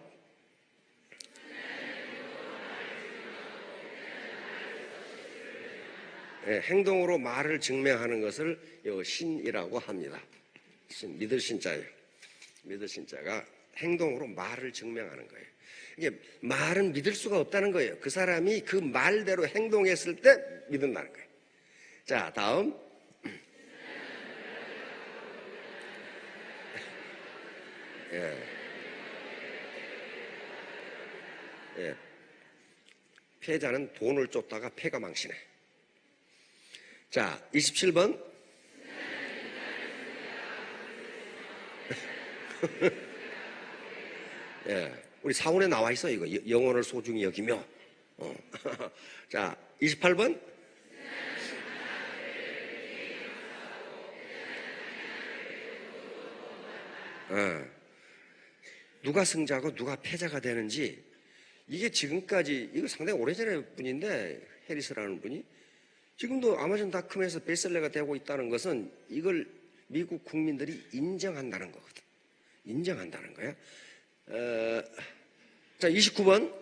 행동으로 말을 증명하는 것을 신이라고 합니다. 신, 믿을 신자예요. 믿을 신자가 행동으로 말을 증명하는 거예요. 이게 말은 믿을 수가 없다는 거예요. 그 사람이 그 말대로 행동했을 때 믿는다는 거예요. 자, 다음. 패자는 돈을 쫓다가 패가 망치네. 자, 27번. 우리 사원에 나와 있어, 이거. 영혼을 소중히 여기며. 자, 28번. 누가 승자고 누가 패자가 되는지, 이게 지금까지, 이거 상당히 오래전의 분인데, 해리스라는 분이, 지금도 아마존닷컴에서 베스트셀러가 되고 있다는 것은 이걸 미국 국민들이 인정한다는 거거든. 인정한다는 거야. 자, 29번.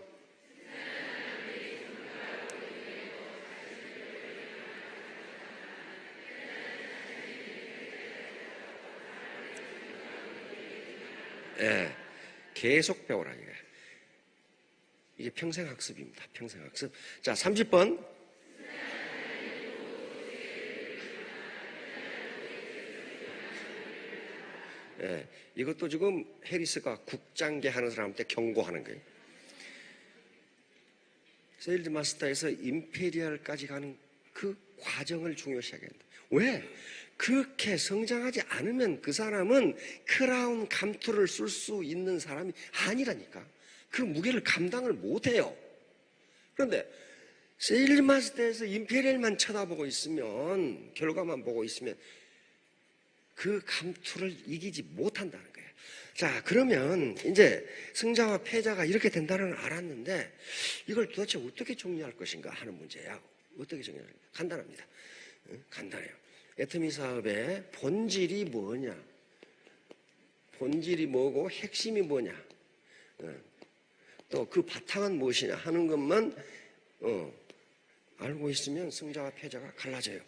계속 배워라, 이게. 이게 평생학습입니다. 평생학습. 자, 30번. 이것도 지금 해리스가 국장계 하는 사람한테 경고하는 거예요. 세일즈 마스터에서 임페리얼까지 가는 그 과정을 중요시하겠다. 왜? 그렇게 성장하지 않으면 그 사람은 크라운 감투를 쓸 수 있는 사람이 아니라니까. 그 무게를 감당을 못해요. 그런데 세일즈 마스터에서 임페리얼만 쳐다보고 있으면, 결과만 보고 있으면 그 감투를 이기지 못한다는 거예요. 자, 그러면 이제 승자와 패자가 이렇게 된다는 걸 알았는데 이걸 도대체 어떻게 정리할 것인가 하는 문제야. 어떻게 정리할까? 간단합니다. 간단해요. 애터미 사업의 본질이 뭐냐, 본질이 뭐고 핵심이 뭐냐, 또 그 바탕은 무엇이냐 하는 것만 알고 있으면 승자와 패자가 갈라져요.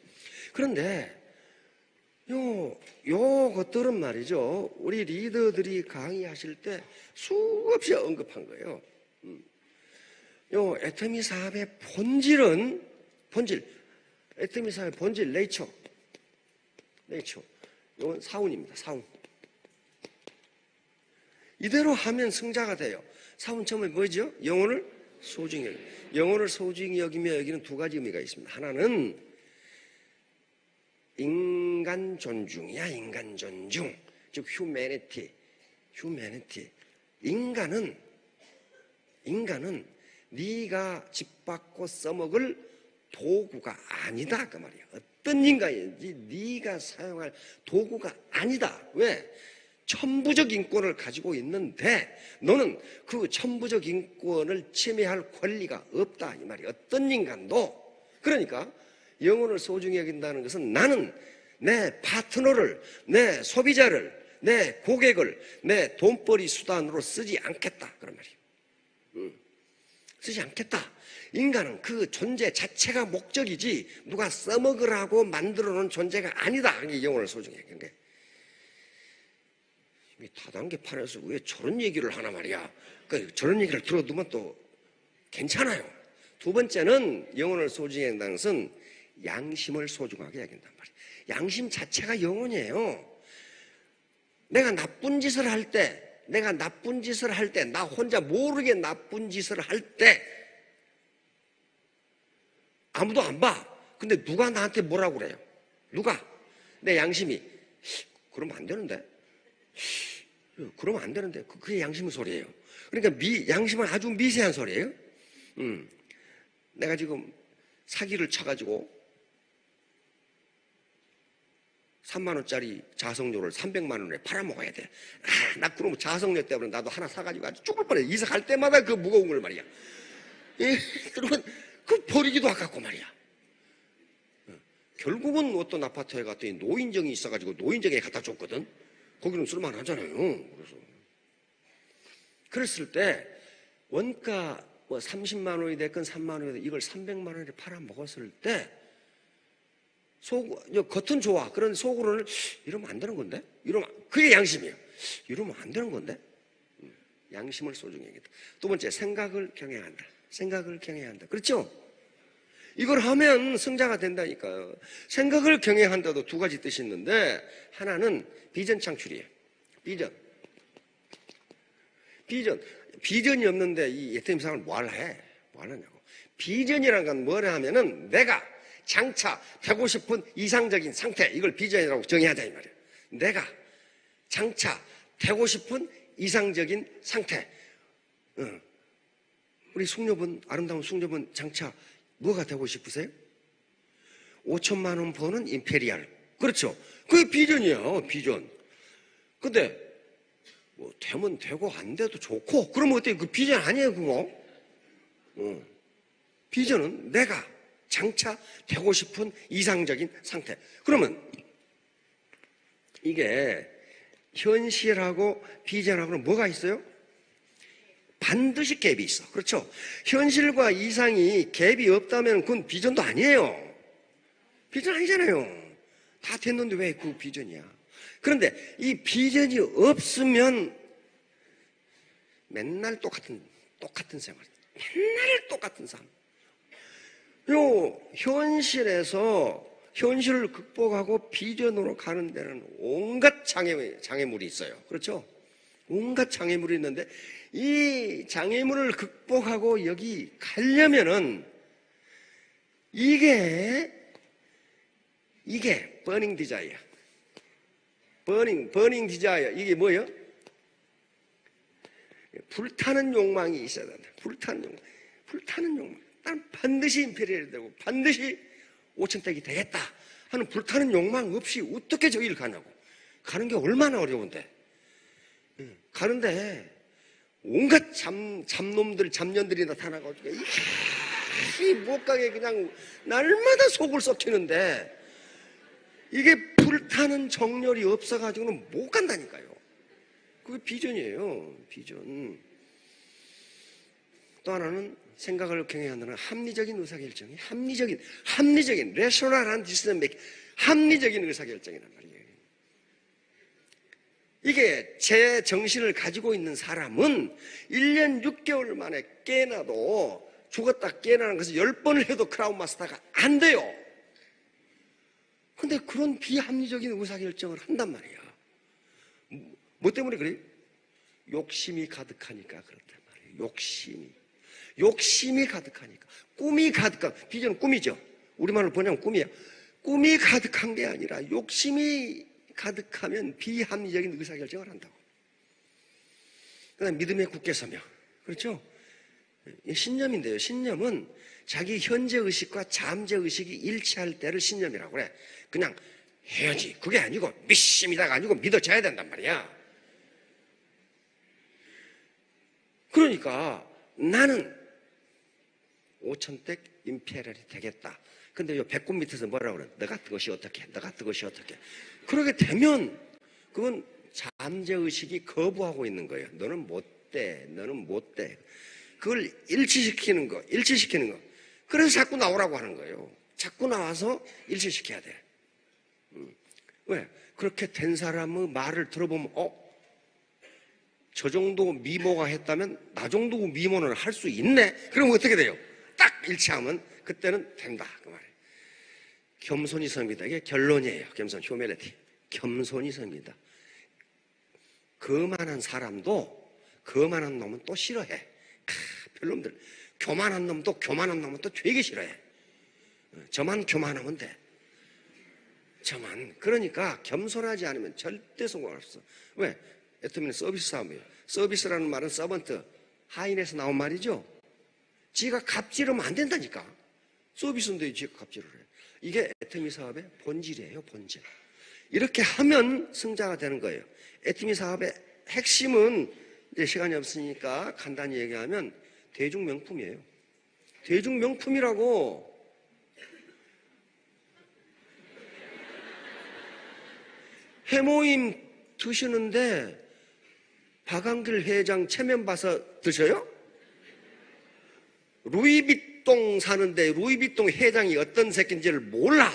그런데 요 것들은 말이죠, 우리 리더들이 강의하실 때 수없이 언급한 거예요. 요 애터미 사업의 본질은, 애터미 사업의 본질, 네이처. 이건 사운입니다. 사운. 이대로 하면 승자가 돼요. 사운 처음에 뭐죠? 영혼을 소중히 여기며. 영혼을 소중히 여기며, 여기는 두 가지 의미가 있습니다. 하나는 인간 존중이야. 인간 존중. 즉 휴메니티. 인간은 네가 짚받고 써먹을 도구가 아니다, 그 말이야. 어떤 인간인지 네가 사용할 도구가 아니다. 왜? 천부적 인권을 가지고 있는데 너는 그 천부적 인권을 침해할 권리가 없다 이 말이야. 어떤 인간도. 그러니까 영혼을 소중히 여긴다는 것은 나는 내 파트너를, 내 소비자를, 내 고객을 내 돈벌이 수단으로 쓰지 않겠다 그런 말이에요. 쓰지 않겠다. 인간은 그 존재 자체가 목적이지 누가 써먹으라고 만들어 놓은 존재가 아니다. 이게 영혼을 소중히 여기는 게. 다단계판에서 왜 저런 얘기를 하나 말이야. 그러니까 저런 얘기를 들어두면 또 괜찮아요. 두 번째는 영혼을 소중히 여긴다는 것은 양심을 소중하게 여긴단 말이에요. 양심 자체가 영혼이에요. 내가 나쁜 짓을 할 때, 나 혼자 모르게 나쁜 짓을 할 때 아무도 안 봐. 근데 누가 나한테 뭐라고 그래요? 누가? 내 양심이 그러면 안 되는데? 그러면 안 되는데? 그게 양심의 소리예요. 그러니까 양심은 아주 미세한 소리예요. 내가 지금 사기를 쳐가지고 3만 원짜리 자석료를 300만 원에 팔아먹어야 돼. 나 그러면 자석료 때문에 나도 하나 사가지고 아주 죽을 뻔해. 이사갈 때마다 그 무거운 걸 말이야. 그러면 그 버리기도 아깝고 말이야. 결국은 어떤 아파트에 갔더니 노인정이 있어가지고 노인정에 갖다 줬거든. 거기는 쓸만 하잖아요. 그래서 그랬을 때 원가 뭐 30만 원이 됐건 3만 원이 됐건 이걸 300만 원에 팔아먹었을 때 겉은 좋아. 그런데 속으로는 이러면 안 되는 건데? 그게 양심이에요. 이러면 안 되는 건데? 양심을 소중히 여기다. 두 번째, 생각을 경외한다. 생각을 경외한다. 그렇죠? 이걸 하면 승자가 된다니까요. 생각을 경외한다도 두 가지 뜻이 있는데 하나는 비전 창출이에요. 비전이 없는데 이 예태임상을 뭐 하느냐고. 비전이라는 건 뭐냐 하면은 내가 장차 되고 싶은 이상적인 상태, 이걸 비전이라고 정의하자 이 말이에요. 내가 장차 되고 싶은 이상적인 상태. 우리 아름다운 숙녀분 장차 뭐가 되고 싶으세요? 5천만 원 버는 임페리얼. 그렇죠. 그게 비전이야, 비전. 근데 뭐 되면 되고 안 돼도 좋고 그러면 어때요? 그 비전 아니에요, 그거. 비전은 내가 장차 되고 싶은 이상적인 상태. 그러면 이게 현실하고 비전하고는 뭐가 있어요? 반드시 갭이 있어. 그렇죠? 현실과 이상이 갭이 없다면 그건 비전도 아니에요. 비전 아니잖아요. 다 됐는데 왜 그 비전이야? 그런데 이 비전이 없으면 맨날 똑같은 생활. 맨날 똑같은 삶. 현실을 극복하고 비전으로 가는 데는 온갖 장애물이 있어요. 그렇죠? 온갖 장애물이 있는데 이 장애물을 극복하고 여기 가려면은 이게 버닝 디자이어. 버닝 디자이어. 이게 뭐예요? 불타는 욕망이 있어야 된다. 불타는 욕망. 난 반드시 임페리얼이 되고 반드시 5천대기 되겠다 하는 불타는 욕망 없이 어떻게 저기를 가냐고. 가는 게 얼마나 어려운데. 가는데 온갖 잡년들이 나타나가지고 못 가게 그냥 날마다 속을 썩히는데 이게 불타는 정열이 없어가지고는 못 간다니까요. 그게 비전이에요. 비전. 또 하나는 생각을 경외한다는 합리적인 의사결정이 합리적인 레셔널한 디시전 메이킹, 합리적인 의사결정이란 말이에요. 이게 제 정신을 가지고 있는 사람은 1년 6개월 만에 깨나도 죽었다 깨나는 것을 10번을 해도 크라운 마스터가 안 돼요. 근데 그런 비합리적인 의사결정을 한단 말이야. 뭐 때문에 그래요? 욕심이 가득하니까 그렇단 말이에요. 욕심이 가득하니까. 꿈이 가득한, 비전은 꿈이죠. 우리말로 번역하면 꿈이야. 꿈이 가득한 게 아니라 욕심이 가득하면 비합리적인 의사결정을 한다고. 그다음 믿음에 굳게 서며. 그렇죠? 신념인데요. 신념은 자기 현재의식과 잠재의식이 일치할 때를 신념이라고 그래. 그냥 해야지. 그게 아니고 믿습니다가 아니고 믿어져야 된단 말이야. 그러니까 나는 5,000대 임페리얼이 되겠다. 근데 요 배꼽 밑에서 뭐라고 그래? 너 같은 것이 어떻게? 너 같은 것이 어떻게? 그러게 되면 그건 잠재의식이 거부하고 있는 거예요. 너는 못 돼. 너는 못 돼. 그걸 일치시키는 거. 그래서 자꾸 나오라고 하는 거예요. 자꾸 나와서 일치시켜야 돼. 왜? 그렇게 된 사람의 말을 들어보면 저 정도 미모가 했다면 나 정도 미모는 할 수 있네? 그러면 어떻게 돼요? 딱 일치하면 그때는 된다 그 말이에요. 겸손이 섭니다. 이게 결론이에요. 겸손, 휴밀리티. 겸손이 섭니다. 거만한 사람도 거만한 놈은 또 싫어해. 별놈들. 교만한 놈도 되게 싫어해. 저만 교만하면 돼. 저만. 그러니까 겸손하지 않으면 절대 성공 없어. 왜? 애터미는 서비스 사업이에요. 서비스라는 말은 서번트, 하인에서 나온 말이죠. 지가 갑질하면 안 된다니까. 서비스인데 지가 갑질을 해. 이게 애터미 사업의 본질이에요, 본질. 이렇게 하면 승자가 되는 거예요. 애터미 사업의 핵심은 이제 시간이 없으니까 간단히 얘기하면 대중명품이에요. 대중명품이라고. 회모임 드시는데 박한길 회장 체면 봐서 드셔요? 루이비통 사는데 루이비통 회장이 어떤 새끼인지를 몰라.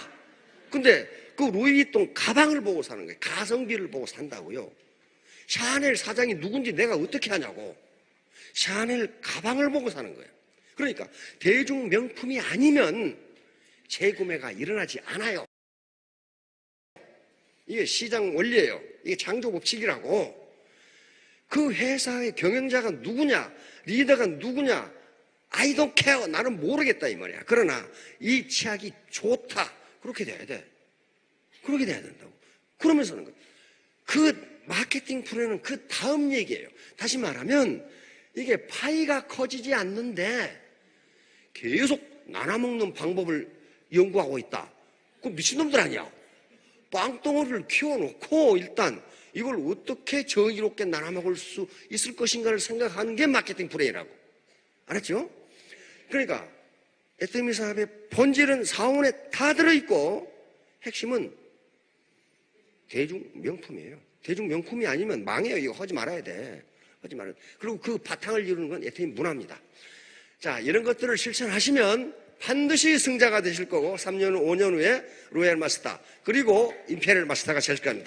근데 그 루이비통 가방을 보고 사는 거예요. 가성비를 보고 산다고요. 샤넬 사장이 누군지 내가 어떻게 하냐고. 샤넬 가방을 보고 사는 거예요. 그러니까 대중 명품이 아니면 재구매가 일어나지 않아요. 이게 시장 원리예요. 이게 창조법칙이라고. 그 회사의 경영자가 누구냐, 리더가 누구냐, I don't care. 나는 모르겠다 이 말이야. 그러나 이 치약이 좋다. 그렇게 돼야 돼. 그렇게 돼야 된다고. 그러면서는 그 마케팅 프로는 그 다음 얘기예요. 다시 말하면 이게 파이가 커지지 않는데 계속 나눠먹는 방법을 연구하고 있다. 그 미친놈들 아니야. 빵덩어리를 키워놓고 일단 이걸 어떻게 정의롭게 나눠먹을 수 있을 것인가를 생각하는 게 마케팅 플레이라고. 알았죠? 그러니까 애터미 사업의 본질은 사원에 다 들어있고 핵심은 대중명품이에요. 대중명품이 아니면 망해요. 이거 하지 말아야 돼. 하지 말아야 돼. 그리고 그 바탕을 이루는 건 애터미 문화입니다. 자, 이런 것들을 실천하시면 반드시 승자가 되실 거고 3년, 5년 후에 로얄 마스터 그리고 임페리얼 마스터가 될 겁니다.